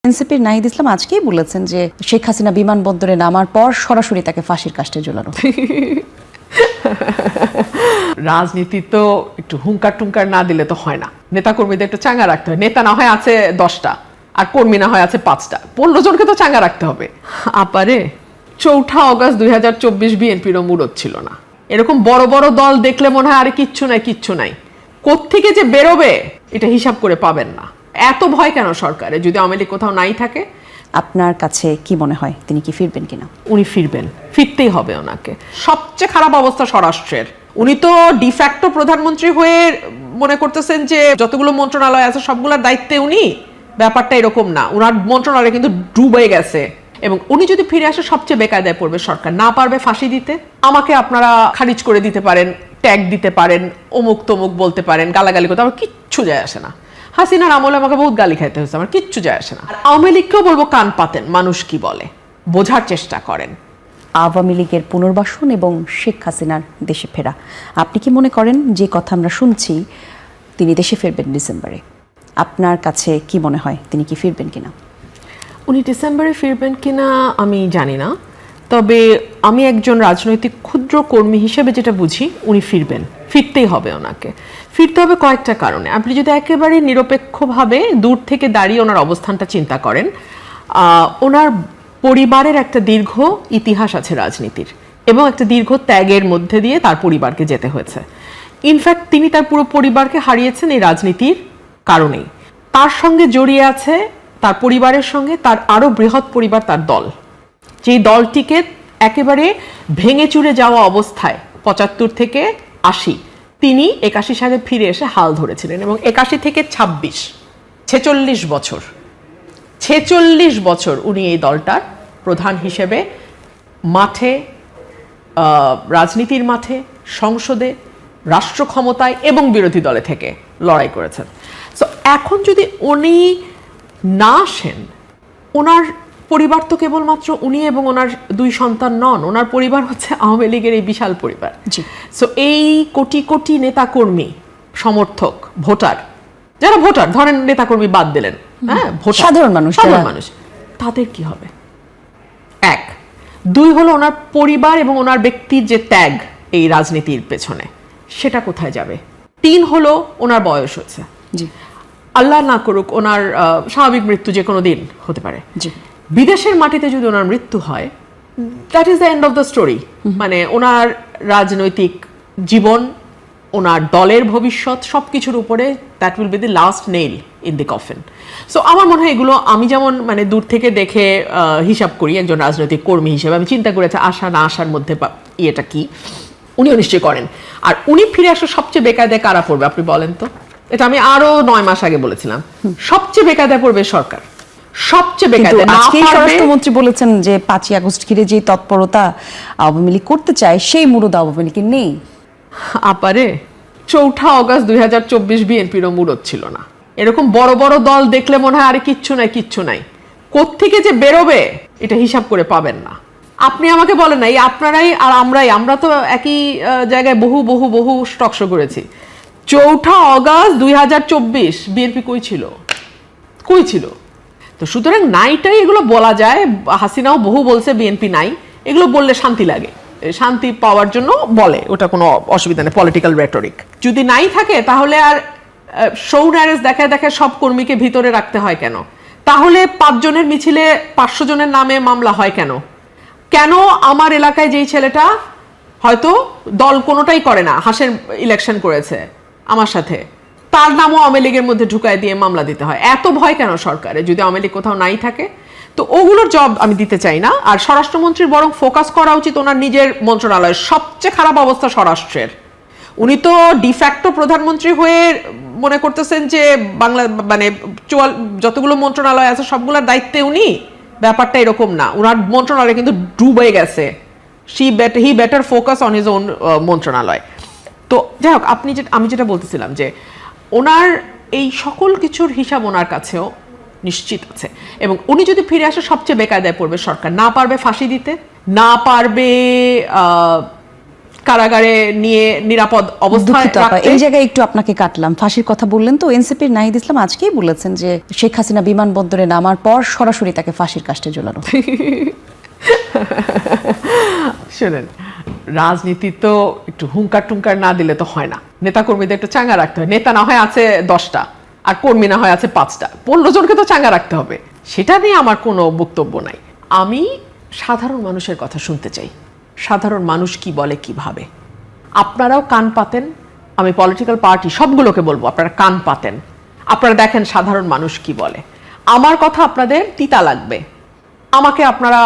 এনসিপির নাহিদ ইসলাম আজকেই বলেছেন যে শেখ হাসিনা বিমানবন্দরে নামার পর সরাসরি তাকে ফাঁসির কাস্টে ঝোলানো। রাজনীতি তো একটু হুঙ্কার টুঙ্কার না দিলে তো হয় না, নেতা কর্মীদের একটু চাঙ্গা রাখতে হয়। নেতা না হয় আছে 10টা আর কর্মী না হয় আছে 5টা, 15 জনকে তো চাঙ্গা রাখতে হবে। আপারে 4 আগস্ট 2024 বিএনপিরও মুরত ছিল না। এরকম বড় বড় দল দেখলে মনে হয় আরে কিচ্ছু নাই, কোত্থেকে যে বেরোবে এটা হিসাব করে পাবেন না। এত ভয় কেন সরকারে যদি আওয়ামী লীগ কোথাও নাই থাকে? আপনার কাছে কি মনে হয় তিনি কি ফিরবেন কিনা? উনি ফিরবেন, ফিরতেই হবে ওনাকে। সবচেয়ে খারাপ অবস্থা স্বরাষ্ট্রের। উনি তো ডিফ্যাক্টো প্রধানমন্ত্রী হয়ে মনে করতেছেন যে যতগুলো মন্ত্রণালয় আছে সবগুলোর দায়িত্বে উনি। ব্যাপারটা এরকম না, ওনার মন্ত্রণালয় কিন্তু ডুবে গেছে। এবং উনি যদি ফিরে আসে সবচেয়ে বেকায়দায় পড়বে সরকার। না পারবে ফাঁসি দিতে, আমাকে আপনারা খারিজ করে দিতে পারেন, ট্যাগ দিতে পারেন, অমুক তমুক বলতে পারেন, গালাগালি করতে, আমার কিচ্ছু যায় আসে না। হাসিনার আমলে আমাকে বহুত গালি খাইতে হয়েছে, আমার কিচ্ছু যায় আসে না। আর আওয়ামী লীগকেও বলবো কান পাতেন, মানুষ কি বলে বোঝার চেষ্টা করেন। আওয়ামী লীগের পুনর্বাসন এবং শেখ হাসিনার দেশে ফেরা, আপনি কি মনে করেন যে কথা আমরা শুনছি তিনি দেশে ফিরবেন ডিসেম্বরে? আপনার কাছে কি মনে হয় তিনি কি ফিরবেন কিনা? উনি ডিসেম্বরে ফিরবেন কিনা আমি জানি না, তবে আমি একজন রাজনৈতিক ক্ষুদ্র কর্মী হিসেবে যেটা বুঝি উনি ফিরবেন, ফিরতেই হবে ওনাকে। ফিরতে হবে কয়েকটা কারণে। আপনি যদি একেবারে নিরপেক্ষভাবে দূর থেকে দাঁড়িয়ে ওনার অবস্থানটা চিন্তা করেন, ওনার পরিবারের একটা দীর্ঘ ইতিহাস আছে রাজনীতির, এবং একটা দীর্ঘ ত্যাগের মধ্যে দিয়ে তার পরিবারকে যেতে হয়েছে। ইনফ্যাক্ট তিনি তার পুরো পরিবারকে হারিয়েছেন এই রাজনীতির কারণেই। তার সঙ্গে জড়িয়ে আছে তার পরিবারের সঙ্গে তার আরো বৃহৎ পরিবার, তার দল, যেই দলটিকে একেবারে ভেঙে চুরে যাওয়া অবস্থায় 75 থেকে 80 তিনি 81 সালে ফিরে এসে হাল ধরেছিলেন। এবং 81 থেকে 26 ছেচল্লিশ বছর উনি এই দলটার প্রধান হিসেবে মাঠে, রাজনীতির মাঠে, সংসদে, রাষ্ট্র ক্ষমতায় এবং বিরোধী দলে থেকে লড়াই করেছেন। সো এখন যদি উনি না আসেন, ওনার পরিবার তো কেবলমাত্র উনি এবং ওনার 2 সন্তান নন, ওনার পরিবার হচ্ছে আওয়ামী লীগের এই বিশাল পরিবার। সো এই কোটি কোটি নেতাকর্মী, সমর্থক, ভোটার, যারা ভোটার ধরেন নেতাকর্মী বাদ দিলেন, হ্যাঁ, সাধারণ মানুষ, তাদের কি হবে? 1, 2 হলো ওনার পরিবার এবং ওনার ব্যক্তির যে ত্যাগ এই রাজনীতির পেছনে, সেটা কোথায় যাবে? 3 হলো ওনার বয়স হচ্ছে, আল্লাহ না করুক ওনার স্বাভাবিক মৃত্যু যে কোনো দিন হতে পারে। বিদেশের মাটিতে যদি ওনার মৃত্যু হয়, that is the end of the story. মানে ওনার রাজনৈতিক জীবন, ওনার দলের ভবিষ্যৎ, সবকিছুর উপরে that will be the last nail in the coffin. So আমার মনে হয় এগুলো আমি যেমন মানে দূর থেকে দেখে হিসাব করি একজন রাজনৈতিক কর্মী হিসেবে, আমি চিন্তা করেছি আসা না আসার মধ্যে ইয়েটা কি, উনিও নিশ্চয়ই করেন। আর উনি ফিরে আসলে সবচেয়ে বেকায়দায় কারা পড়বে আপনি বলেন তো? এটা আমি আরো 9 মাস আগে বলেছিলাম, সবচেয়ে বেকায়দায় পড়বে সরকার, সবচেয়ে বেকায়দায়। আজকে স্বরাষ্ট্রমন্ত্রী বলেছেন যে 5ই আগস্ট ঘিরে যে তৎপরতা আওয়ামী লীগ করতে চায় সেই মুরুদ আওয়ামী লীগের নেই। আপারে 4 আগস্ট 2024 বিএনপিরও মুরত ছিল না। এরকম বড় বড় দল দেখলে মনে হয় আরে কিচ্ছু নাই, কোত্থেকে যে বেরোবে এটা হিসাব করে পাবেন না। আপনি আমাকে বলেন না, এই আপনারাই আর আমরা তো একই জায়গায় বহু স্টক শো করেছি। 4 আগস্ট 2024 বিএনপি কই ছিল? তো সুতরাং নাইটাই এগুলো বলা যায়। হাসিনাও বহু বলছে বিএনপি নাই, এগুলো বললে শান্তি লাগে, শান্তি পাওয়ার জন্য বলে, ওটা কোনো অসুবিধা নেই, পলিটিক্যাল রেটরিক। যদি নাই থাকে তাহলে আর শো ন্যারেজ দেখায় সব কর্মীকে ভিতরে রাখতে হয় কেন? তাহলে 5 জনের মিছিলে 500 জনের নামে মামলা হয় কেন? আমার এলাকায় যেই ছেলেটা হয়তো দল কোনোটাই করে না, হাসের ইলেকশন করেছে আমার সাথে, তার নামও আওয়ামী লীগের মধ্যে ঢুকায় দিয়ে মামলা দিতে হয়? এত ভয় কেন সরকারে যদি আওয়ামী লীগ কোথাও নাই থাকে? তো ওগুলোর জব আমি দিতে চাই না। আর স্বরাষ্ট্রমন্ত্রীর বরং ফোকাস করা উচিত ওনার নিজের মন্ত্রণালয়ের। সবচেয়ে খারাপ অবস্থা স্বরাষ্ট্রের। উনি তো ডিফ্যাক্টো প্রধানমন্ত্রী হয়ে মনে করতেছেন যে বাংলা মানে যতগুলো মন্ত্রণালয় আছে সবগুলোর দায়িত্বে উনি। ব্যাপারটা এরকম না, ওনার মন্ত্রণালয় কিন্তু ডুবে গেছে। He better focus on his own মন্ত্রণালয়। তো যাই হোক, আমি যেটা বলতেছিলাম যে ওনার এই সকল কিছুর হিসাব ওনার কাছেও নিশ্চিত আছে। এবং উনি যদি ফিরে আসে সবচেয়ে বেকায়দায় পড়বে সরকার। না পারবে ফাঁসি দিতে, না পারবে কারাগারে নিয়ে নিরাপদ অবস্থায় দুঃখিত আপা, রাখতে। এই জায়গায় একটু আপনাকে কাটলাম। ফাঁসির কথা বললেন তো, এনসিপির নাহিদ ইসলাম আজকেই বলেছেন যে শেখ হাসিনা বিমানবন্দরে নামার পর সরাসরি তাকে ফাঁসির কাস্টে ঝোলানো। শোনেন, রাজনীতি তো একটু হুঙ্কার টুঙ্কার না দিলে তো হয় না। নেতা কর্মীদের একটু চাঙ্গা রাখতে হয়। নেতা না হয় আছে 10টা, আর কর্মী না হয় আছে 5টা, 15 জনকে তো চাঙ্গা রাখতে হবে। সেটা নিয়ে আমার কোনো বক্তব্য নাই। আমি সাধারণ মানুষের কথা শুনতে চাই, সাধারণ মানুষ কি বলে কি ভাবে। আপনারাও কান পাতেন, আমি পলিটিক্যাল পার্টি সবগুলোকে বলবো আপনারা কান পাতেন, আপনারা দেখেন সাধারণ মানুষ কি বলে। আমার কথা আপনাদের তিতা লাগবে, আমাকে আপনারা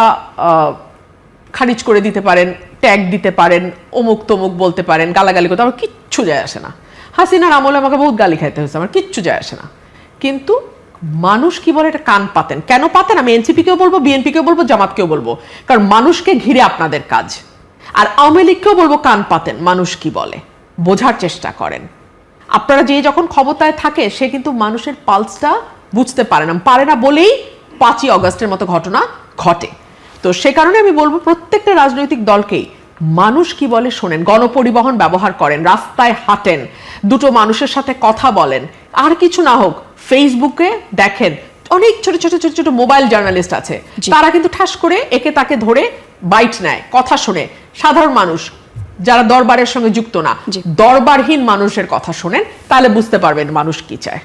খারিজ করে দিতে পারেন, ট্যাগ দিতে পারেন, অমুক তমুক বলতে পারেন, গালাগালি করতে, আমার কিচ্ছু যায় আসে না। হাসিনার আমলে আমাকে বহুত গালি খাইতে হয়েছে, আমার কিচ্ছু যায় আসে না। কিন্তু মানুষ কি বলে এটা কান পাতেন। কেন পাতেন? আমি এনসিপিকেও বলবো, বিএনপিকেও বলবো, জামাতকেও বলবো, কারণ মানুষকে ঘিরে আপনাদের কাজ। আর আওয়ামী লীগকেও বলবো কান পাতেন, মানুষ কি বলে বোঝার চেষ্টা করেন। আপনারা যে যখন ক্ষমতায় থাকে সে কিন্তু মানুষের পালসটা বুঝতে পারে না বলেই 5ই অগস্টের মতো ঘটনা ঘটে। তো সে কারণে আমি বলবো প্রত্যেকটা রাজনৈতিক দলকেই মানুষ কি বলে শোনেন, গণপরিবহন ব্যবহার করেন, রাস্তায় হাঁটেন, দুটো মানুষের সাথে কথা বলেন, আর কিছু না হোক ফেসবুকে দেখেন অনেক ছোট ছোট ছোট ছোট মোবাইল জার্নালিস্ট আছে, তারা কিন্তু ঠাস করে একে তাকে ধরে বাইট নেয়, কথা শুনে। সাধারণ মানুষ যারা দরবারের সঙ্গে যুক্ত না, দরবারহীন মানুষের কথা শোনেন, তাহলে বুঝতে পারবেন মানুষ কি চায়।